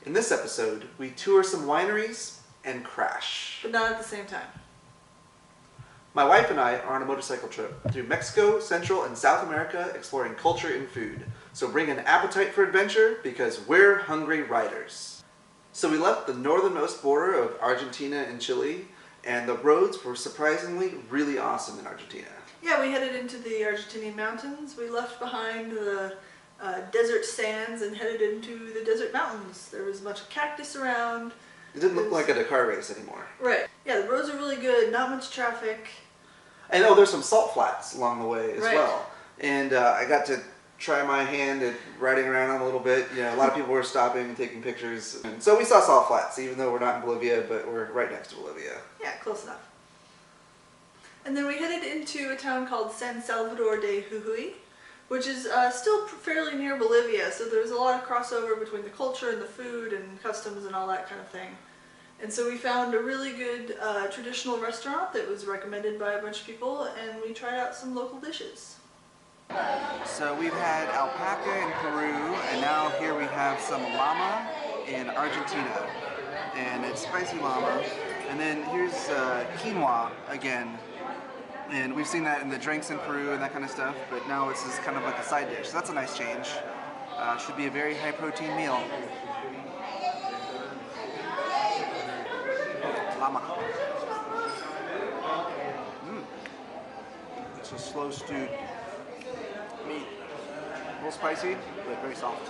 In this episode, we tour some wineries and crash. But not at the same time. My wife and I are on a motorcycle trip through Mexico, Central, and South America exploring culture and food. So bring an appetite for adventure because we're hungry riders. So we left the northernmost border of Argentina and Chile, and the roads were surprisingly really awesome in Argentina. Yeah, we headed into the Argentinian Mountains. We left behind the desert sands and headed into the desert mountains. There was a bunch of cactus around. It didn't look like a Dakar race anymore. Right. Yeah, the roads are really good, not much traffic. And there's some salt flats along the way as well. And I got to try my hand at riding around them a little bit. You know, a lot of people were stopping and taking pictures. And so we saw salt flats, even though we're not in Bolivia, but we're right next to Bolivia. Yeah, close enough. And then we headed into a town called San Salvador de Jujuy, which is still fairly near Bolivia, so there's a lot of crossover between the culture and the food and customs and all that kind of thing. And so we found a really good traditional restaurant that was recommended by a bunch of people, and we tried out some local dishes. So we've had alpaca in Peru, and now here we have some llama in Argentina. And it's spicy llama. And then here's quinoa again. And we've seen that in the drinks in Peru and that kind of stuff, but now it's just kind of like a side dish. So that's a nice change. Should be a very high protein meal. Llama. It's a slow stewed meat. A little spicy, but very soft.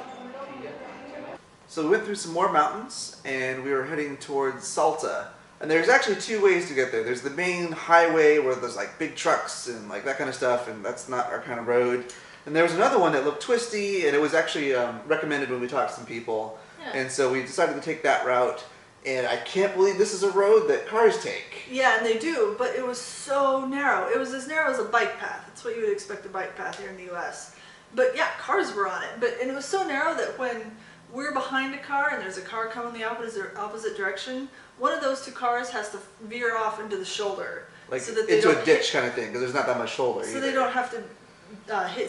So we went through some more mountains, and we were heading towards Salta. And there's actually two ways to get there. There's the main highway where there's like big trucks and like that kind of stuff, and that's not our kind of road. And there was another one that looked twisty, and it was actually recommended when we talked to some people. Yeah. And so we decided to take that route. And I can't believe this is a road that cars take. Yeah, and they do, but it was so narrow. It was as narrow as a bike path. That's what you would expect a bike path here in the US. But yeah, cars were on it. And it was so narrow that when we're behind a car and there's a car coming the opposite direction, one of those two cars has to veer off into the shoulder. Like so that they into a ditch kind of thing, because there's not that much shoulder so either. They don't have to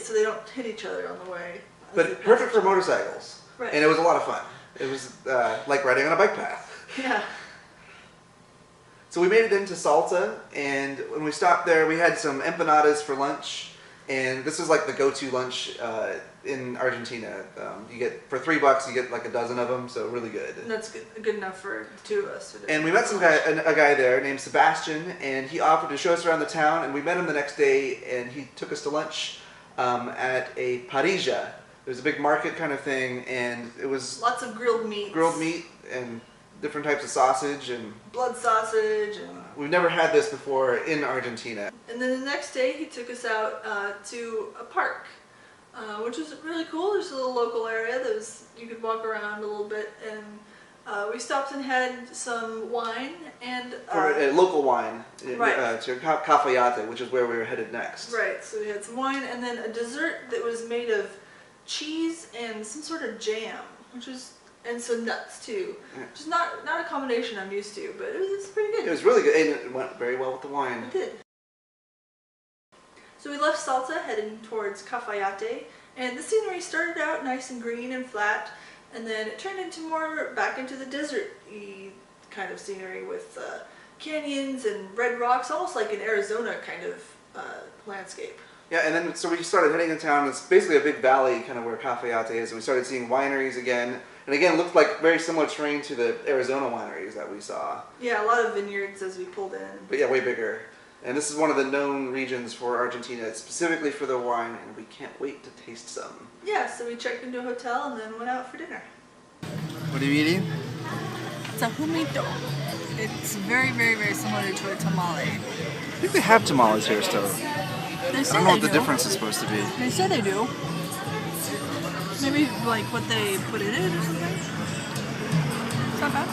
so they don't hit each other on the way. But perfect for motorcycles. Right. And it was a lot of fun. It was like riding on a bike path. Yeah. So we made it into Salta, and when we stopped there, we had some empanadas for lunch. And this is like the go-to lunch in Argentina. You get for $3, you get like a dozen of them, so really good. And that's good enough for the two of us. And we met a guy there named Sebastian, and he offered to show us around the town. And we met him the next day, and he took us to lunch at a parrilla. It was a big market kind of thing, and it was lots of grilled meat. Grilled meat and different types of sausage and blood sausage. And we've never had this before in Argentina. And then the next day he took us out to a park, which was really cool. There's a little local area that you could walk around a little bit, and we stopped and had some wine and local wine, right. To Cafayate, which is where we were headed next. Right. So we had some wine and then a dessert that was made of cheese and some sort of jam, and some nuts too, which is not a combination I'm used to, but it was pretty good. It was really good, and it went very well with the wine. It did. So we left Salta heading towards Cafayate, and the scenery started out nice and green and flat, and then it turned into back into the desert-y kind of scenery with canyons and red rocks, almost like an Arizona kind of landscape. Yeah, and then so we started heading into town. It's basically a big valley, kind of where Cafayate is, and we started seeing wineries again. And again, it looked like very similar terrain to the Arizona wineries that we saw. Yeah, a lot of vineyards as we pulled in. But yeah, way bigger. And this is one of the known regions for Argentina, specifically for their wine, and we can't wait to taste some. Yeah, so we checked into a hotel and then went out for dinner. What are you eating? It's a humito. It's very, very, very similar to a tamale. I think they have tamales here still. I don't know what the difference is supposed to be. They say they do. Maybe like what they put in it or something. It's not bad.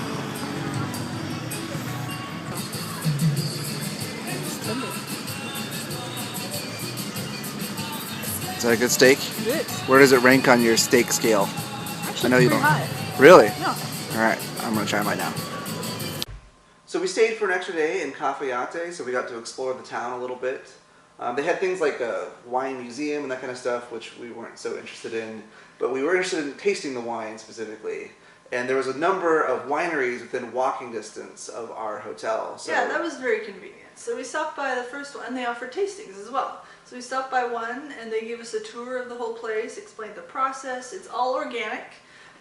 Is that a good steak? It is. Where does it rank on your steak scale? Actually, I know you pretty don't. high. Really? Yeah. All right, I'm gonna try mine now. So we stayed for an extra day in Cafayate, so we got to explore the town a little bit. They had things like a wine museum and that kind of stuff, which we weren't so interested in, but we were interested in tasting the wine specifically. And there was a number of wineries within walking distance of our hotel. So yeah, that was very convenient. So we stopped by the first one, and they offered tastings as well. So we stopped by one, and they gave us a tour of the whole place, explained the process. It's all organic,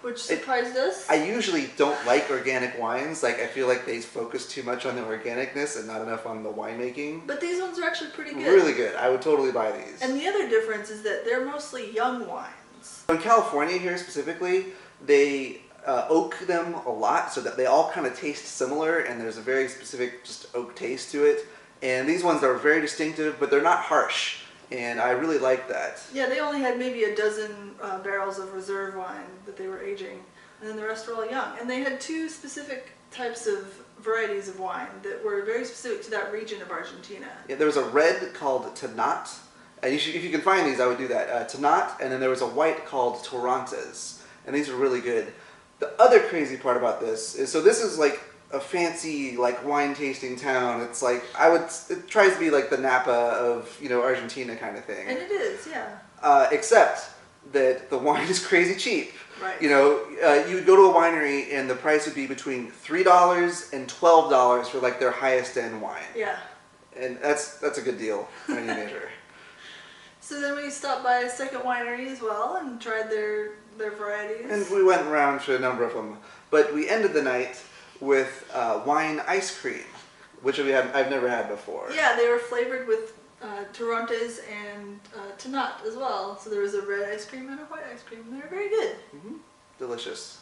which surprised us. I usually don't like organic wines. Like, I feel like they focus too much on the organicness and not enough on the winemaking. But these ones are actually pretty good. Really good. I would totally buy these. And the other difference is that they're mostly young wines. In California here specifically, they oak them a lot so that they all kind of taste similar, and there's a very specific just oak taste to it. And these ones are very distinctive, but they're not harsh, and I really like that. Yeah, they only had maybe a dozen barrels of reserve wine that they were aging, and then the rest were all young. And they had two specific types of varieties of wine that were very specific to that region of Argentina. Yeah, there was a red called Tanat, and if you can find these, I would do that. Tanat, and then there was a white called Torrantes, and these are really good. The other crazy part about this is, so this is like a fancy like wine tasting town. It's like it tries to be like the Napa of Argentina kind of thing. And it is, yeah. Except that the wine is crazy cheap. Right. You would go to a winery and the price would be between $3 and $12 for like their highest end wine. Yeah. And that's a good deal in any measure. So then we stopped by a second winery as well and tried their varieties. And we went around to a number of them. But we ended the night with wine ice cream, which I've never had before. Yeah, they were flavored with Torrantes and Tanat as well. So there was a red ice cream and a white ice cream. They were very good. Mm-hmm. Delicious.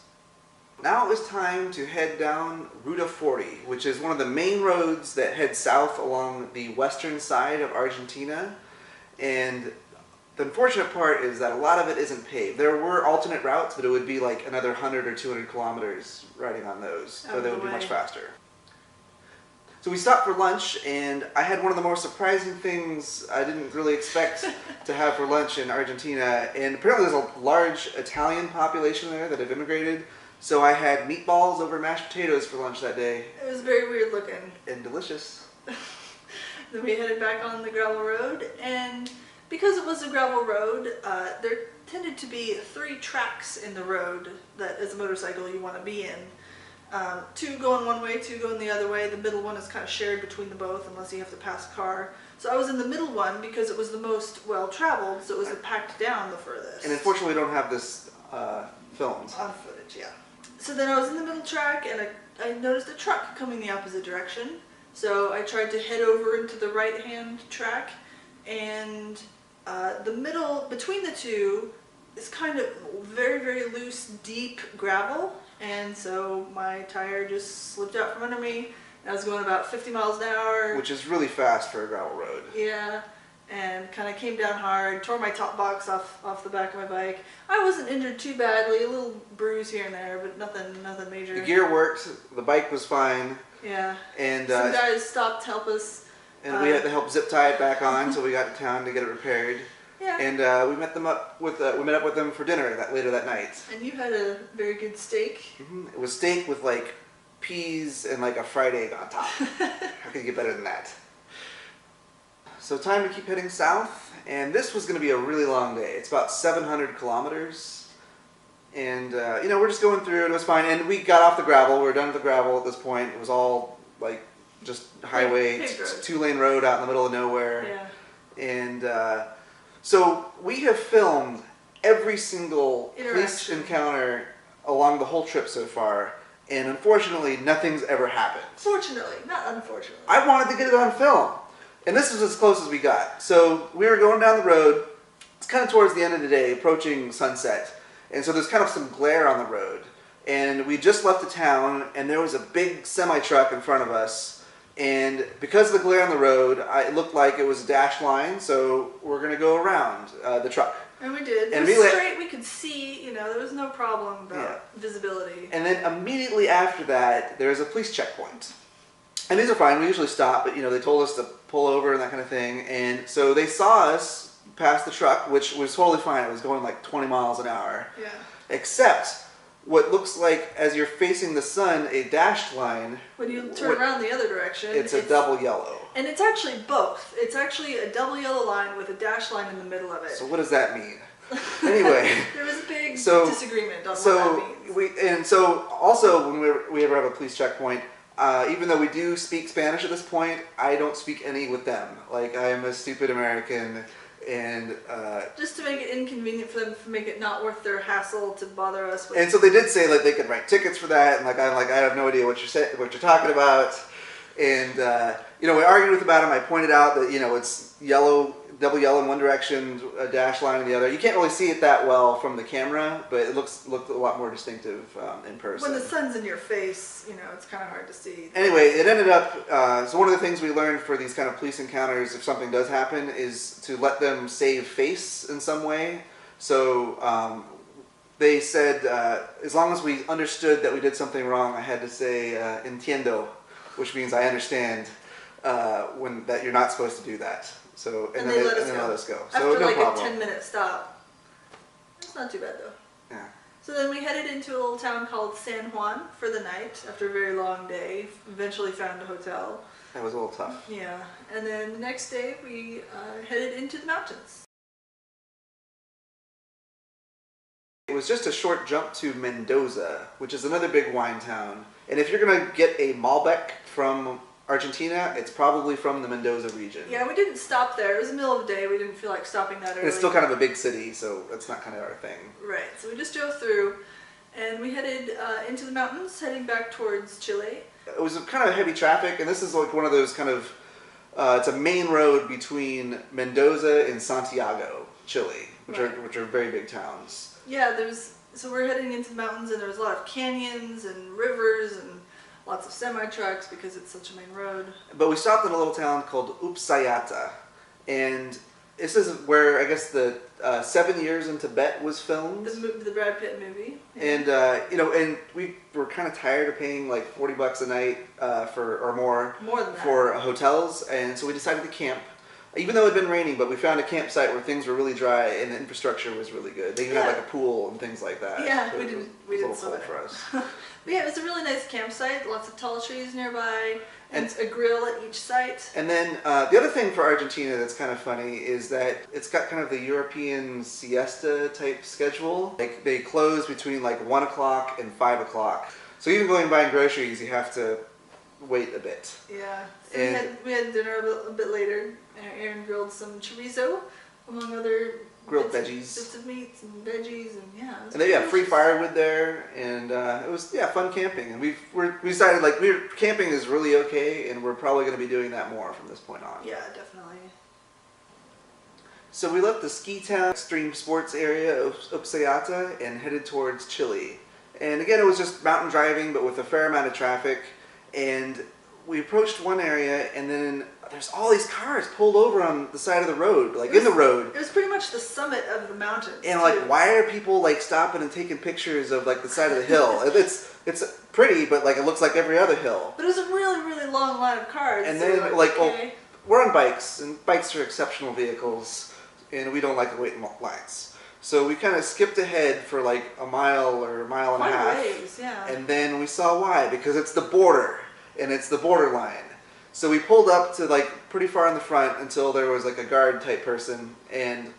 Now it was time to head down Ruta 40, which is one of the main roads that head south along the western side of Argentina. And the unfortunate part is that a lot of it isn't paved. There were alternate routes, but it would be like another 100 or 200 kilometers riding on those, so they would be much faster. So we stopped for lunch, and I had one of the more surprising things I didn't really expect to have for lunch in Argentina. And apparently there's a large Italian population there that have immigrated. So I had meatballs over mashed potatoes for lunch that day. It was very weird looking. And delicious. Then we headed back on the gravel road, and because it was a gravel road, there tended to be 3 tracks in the road that as a motorcycle you want to be in. 2 going one way, 2 going the other way. The middle one is kind of shared between the both unless you have to pass a car. So I was in the middle one because it was the most well-traveled, so it was packed down the furthest. And unfortunately we don't have this filmed. On footage, yeah. So then I was in the middle track, and I noticed a truck coming the opposite direction. So I tried to head over into the right-hand track, and the middle, between the two, is kind of very, very loose, deep gravel, and so my tire just slipped out from under me. I was going about 50 miles an hour. Which is really fast for a gravel road. Yeah, and kind of came down hard, tore my top box off the back of my bike. I wasn't injured too badly, a little bruise here and there, but nothing major. The gear worked, the bike was fine. Yeah, and some guys stopped to help us. And we had to help zip tie it back on until we got to town to get it repaired. Yeah. And we met up with them for dinner later that night. And you had a very good steak. Mm-hmm. It was steak with like peas and like a fried egg on top. How can you get better than that? So time to keep heading south, and this was going to be a really long day. It's about 700 kilometers. And, we're just going through, and it was fine. And we got off the gravel. We were done with the gravel at this point. It was all, like, just highway, 2-lane road out in the middle of nowhere. Yeah. And so we have filmed every single police encounter along the whole trip so far. And unfortunately, nothing's ever happened. Fortunately, not unfortunately. I wanted to get it on film. And this was as close as we got. So we were going down the road. It's kind of towards the end of the day, approaching sunset. And so there's kind of some glare on the road. And we just left the town, and there was a big semi-truck in front of us. And because of the glare on the road, it looked like it was a dashed line, so we're going to go around the truck. And we did. And it was straight, we could see, there was no problem about visibility. And then immediately after that, there's a police checkpoint. And these are fine, we usually stop, but they told us to pull over and that kind of thing. And so they saw us past the truck, which was totally fine. It was going like 20 miles an hour. Yeah. Except what looks like, as you're facing the sun, a dashed line. When you turn around the other direction, it's a double yellow. And it's actually both. It's actually a double yellow line with a dashed line in the middle of it. So what does that mean? Anyway. There was a big So- disagreement on what So that means. also when we ever have a police checkpoint, even though we do speak Spanish at this point, I don't speak any with them. Like I am a stupid American, and just to make it inconvenient for them, to make it not worth their hassle to bother us with. and so they did say like they could write tickets for that, and I'm like I have no idea what you're talking about, and we argued with about them. I pointed out that it's yellow. Double yellow in one direction, a dash line in the other. You can't really see it that well from the camera, but it looked a lot more distinctive in person. When the sun's in your face, it's kind of hard to see. Anyway, it ended up, so one of the things we learned for these kind of police encounters, if something does happen, is to let them save face in some way. So they said, as long as we understood that we did something wrong, I had to say, entiendo, which means I understand that you're not supposed to do that. So and then they let us go. So After no like problem. a 10-minute stop. It's not too bad though. Yeah. So then we headed into a little town called San Juan for the night after a very long day. Eventually found a hotel. That was a little tough. Yeah. And then the next day we headed into the mountains. It was just a short jump to Mendoza, which is another big wine town. And if you're going to get a Malbec from Argentina, it's probably from the Mendoza region. Yeah, we didn't stop there. It was the middle of the day. We didn't feel like stopping that early. And it's still kind of a big city, so that's not kind of our thing. Right. So we just drove through, and we headed into the mountains, heading back towards Chile. It was kind of heavy traffic, and this is like one of those kind of, it's a main road between Mendoza and Santiago, Chile, which are very big towns. Yeah, so we're heading into the mountains, and there was a lot of canyons and rivers and lots of semi-trucks because it's such a main road. But we stopped in a little town called Upsayata, and this is where I guess the 7 Years in Tibet was filmed. The Brad Pitt movie. Yeah. And and we were kind of tired of paying like $40 a night or more than that. for hotels, and so we decided to camp. Even though it had been raining, but we found a campsite where things were really dry and the infrastructure was really good. They even had like a pool and things like that. Yeah, so we it didn't was a little saw cold that. for us. But yeah, it was a really nice campsite. Lots of tall trees nearby, and a grill at each site. And then the other thing for Argentina that's kind of funny is that it's got kind of the European siesta type schedule. Like they close between like 1 o'clock and 5 o'clock. So even going buying groceries, you have to wait a bit. Yeah. So we had dinner a bit later. Aaron grilled some chorizo, among other Grilled bits veggies. of meats and veggies, and yeah. And they have free firewood there, and it was fun camping. And we decided like camping is really okay, and we're probably going to be doing that more from this point on. Yeah, definitely. So we left the ski town extreme sports area of Upsayata and headed towards Chile. And again, it was just mountain driving, but with a fair amount of traffic. And we approached one area, and then there's all these cars pulled over on the side of the road, in the road. It was pretty much the summit of the mountains. And why are people stopping and taking pictures of the side of the hill? It's pretty, but it looks like every other hill. But it was a really, really long line of cars. And so then okay. we're on bikes, and bikes are exceptional vehicles, and we don't like to wait in lines. So we kind of skipped ahead for a mile or a mile and a half. Quite a ways, yeah. And then we saw why, because it's the border, and it's the borderline. So we pulled up to pretty far in the front until there was a guard type person, and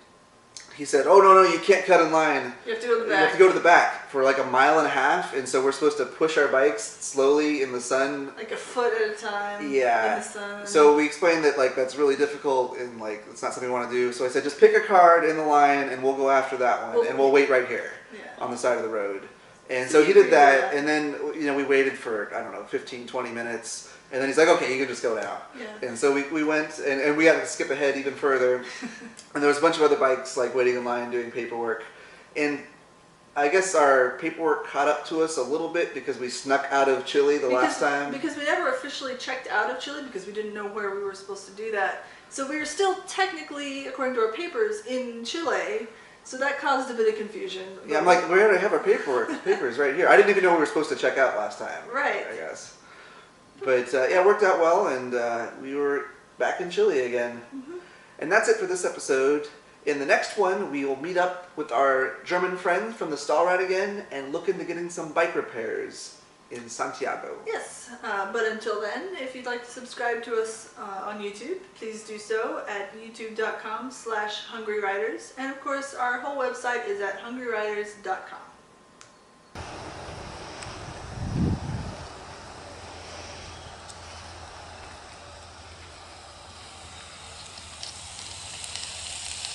he said, "Oh no, you can't cut in line. You have to go to the back. You have to go to the back for a mile and a half." And so we're supposed to push our bikes slowly in the sun, a foot at a time. Yeah. In the sun. So we explained that that's really difficult and it's not something we want to do. So I said, just pick a card in the line and we'll go after that one, and we'll wait right here on the side of the road. And so he did that, and then we waited for 15, 20 minutes. And then he's like, okay, you can just go now. Yeah. And so we went, and we had to skip ahead even further. And there was a bunch of other bikes waiting in line doing paperwork. And I guess our paperwork caught up to us a little bit because we snuck out of Chile last time. Because we never officially checked out of Chile because we didn't know where we were supposed to do that. So we were still technically, according to our papers, in Chile. So that caused a bit of confusion. Yeah, I'm like, where do I have our papers right here? I didn't even know we were supposed to check out last time. Right. I guess. But it worked out well, and we were back in Chile again. Mm-hmm. And that's it for this episode. In the next one, we will meet up with our German friends from the Stahlrad again and look into getting some bike repairs. in Santiago. Yes, but until then, if you'd like to subscribe to us on YouTube, please do so at youtube.com/hungryriders. And of course, our whole website is at hungryriders.com.